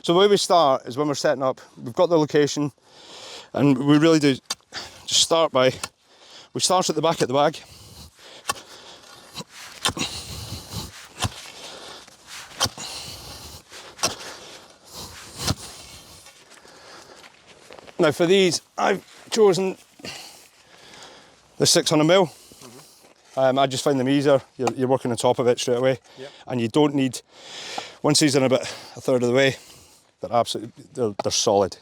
So the way we start is when we're setting up, we've got the location, and we really do just start by, we start at the back of the bag. Now for these, I've chosen the 600mm. I just find them easier. You're working on top of it straight away, and you don't need. Once these are about a third of the way, they're absolutely they're solid.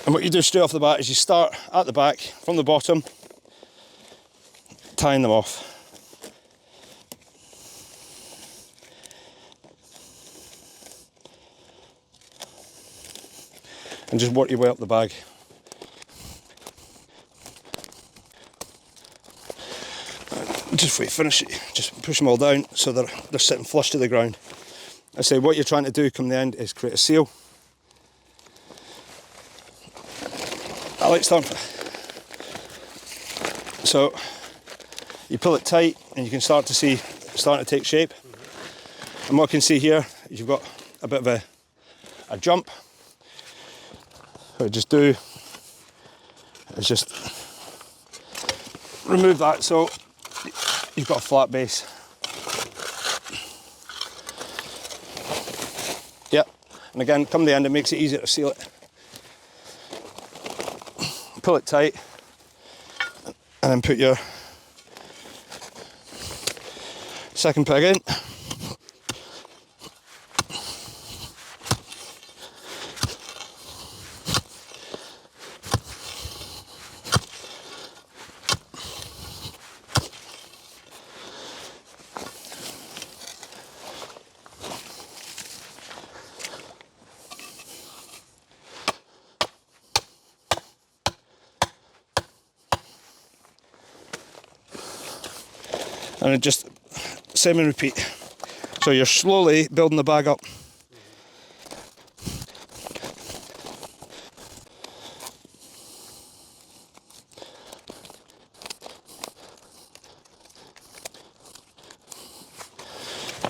And what you do straight off the bat is you start at the back from the bottom, tying them off. And just work your way up the bag. Just before you finish it, just push them all down so they're sitting flush to the ground. I say what you're trying to do come the end is create a seal. I like starting. So you pull it tight and you can start to see it's starting to take shape. And what I can see here is you've got a bit of a jump. What I just do is just remove that so you've got a flat base. Yep, and again, come the end, it makes it easier to seal it. Pull it tight, and then put your second peg in. And just same and repeat. So you're slowly building the bag up.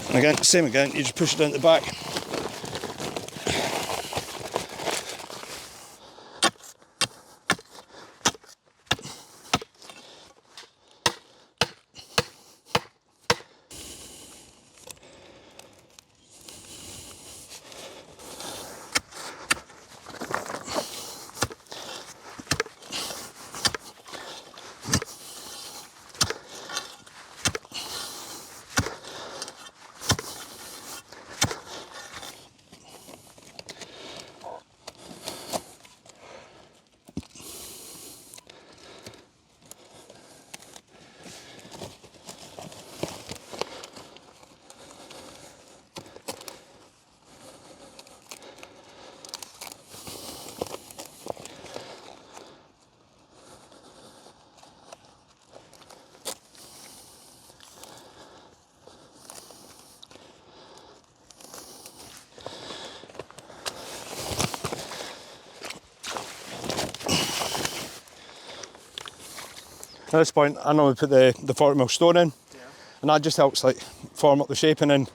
And again, same again, you just push it down the back. At this point, I normally put the 40mm stone in, and that just helps like form up the shape, and then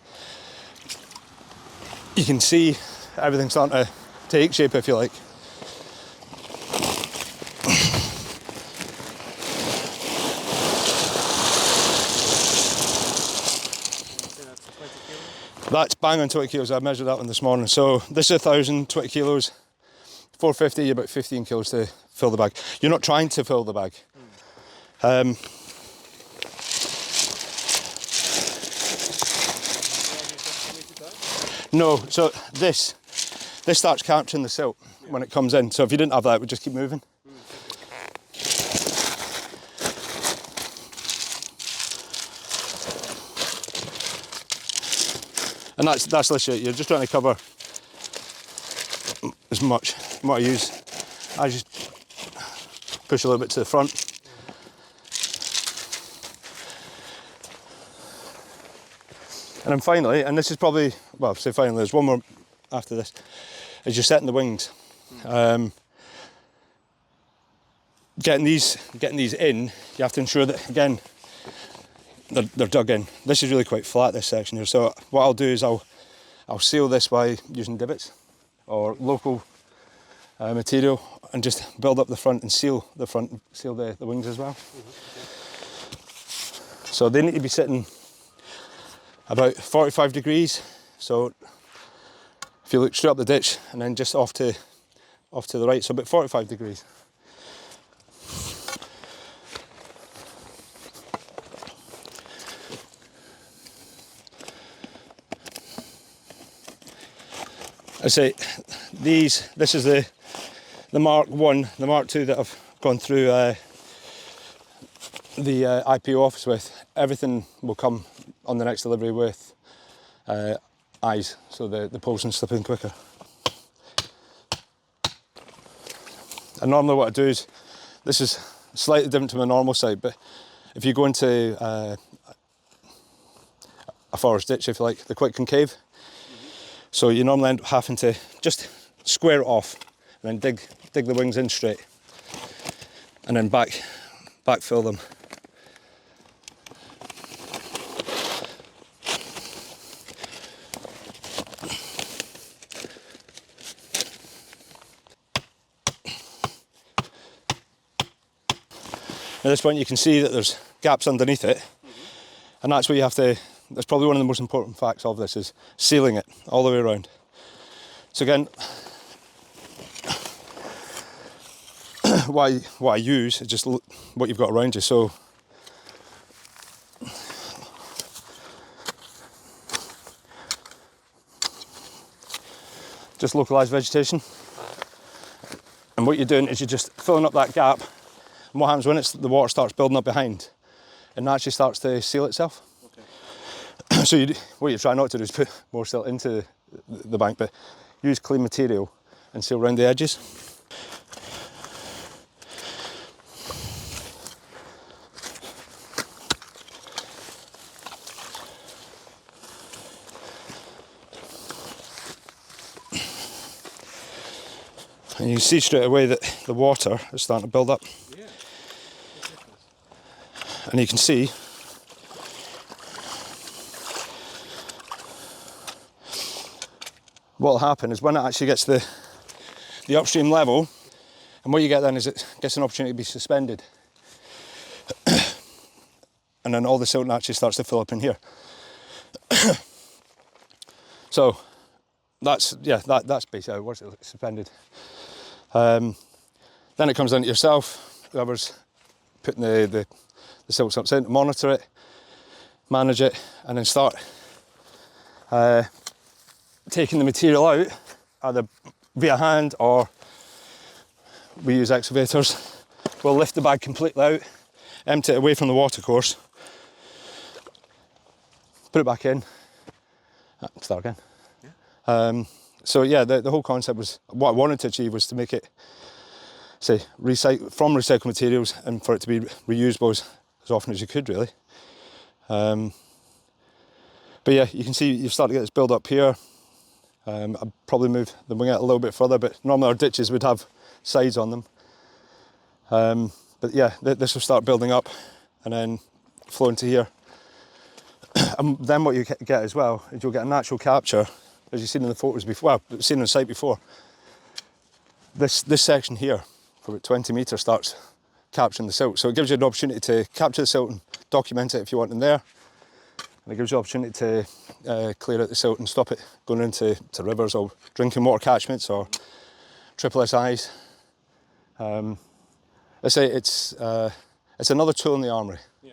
you can see everything starting to take shape, if you like. That's bang on 20 kilos. I measured that one this morning. So this is 1,000, 20 kilos, 450, about 15 kilos to fill the bag. You're not trying to fill the bag. No, so this starts capturing the silt when it comes in. So if you didn't have that, it would just keep moving. And that's literally it. You're just trying to cover as much. What I use, I just push a little bit to the front. And then finally, and this is probably, well, say finally, there's one more after this, is you're setting the wings. Getting these in, you have to ensure that, again, they're dug in. This is really quite flat, this section here. So what I'll do is I'll seal this by using divots or local material, and just build up the front and seal the front, seal the wings as well. So they need to be sitting about 45 degrees. So if you look straight up the ditch and then just off to the right, so about 45 degrees. I say this is the Mark 1, the Mark 2 that I've gone through the IPO office with. Everything will come on the next delivery with eyes, so the poles can slip in quicker. And normally what I do is, this is slightly different to my normal site, but if you go into a forest ditch, if you like, they're quite concave. So you normally end up having to just square it off and then dig the wings in straight, and then backfill them. At this point you can see that there's gaps underneath it, and that's what you have to, that's probably one of the most important facts of this, is sealing it all the way around. So again, what I use is just what you've got around you. So just localised vegetation, and what you're doing is you're just filling up that gap, and what happens when the water starts building up behind, it naturally starts to seal itself. Okay. So what you try not to do is put more silt into the bank, but use clean material and seal around the edges. And you can see straight away that the water is starting to build up. Yeah. And you can see what will happen is when it actually gets to the upstream level, and what you get then is it gets an opportunity to be suspended. And then all the silt naturally starts to fill up in here. So that's basically how it works, it's suspended. Then it comes down to yourself, whoever's putting the silt sumps in, to monitor it, manage it, and then start taking the material out, either via hand or we use excavators. We'll lift the bag completely out, empty it away from the watercourse, put it back in, start again. Yeah. So yeah, the whole concept was, what I wanted to achieve was to make it, say, from recycled materials, and for it to be reusable as often as you could, really. But yeah, you can see you've started to get this build up here. I'd probably move the wing out a little bit further, but normally our ditches would have sides on them. But yeah, this will start building up and then flow into here. And then what you get as well is you'll get a natural capture, as you've seen in the photos before, well, seen on the site before. This section here, for about 20 metres, starts capturing the silt. So it gives you an opportunity to capture the silt and document it if you want in there. And it gives you an opportunity to clear out the silt and stop it going into rivers or drinking water catchments or triple SIs. I say it's another tool in the armoury. Yeah.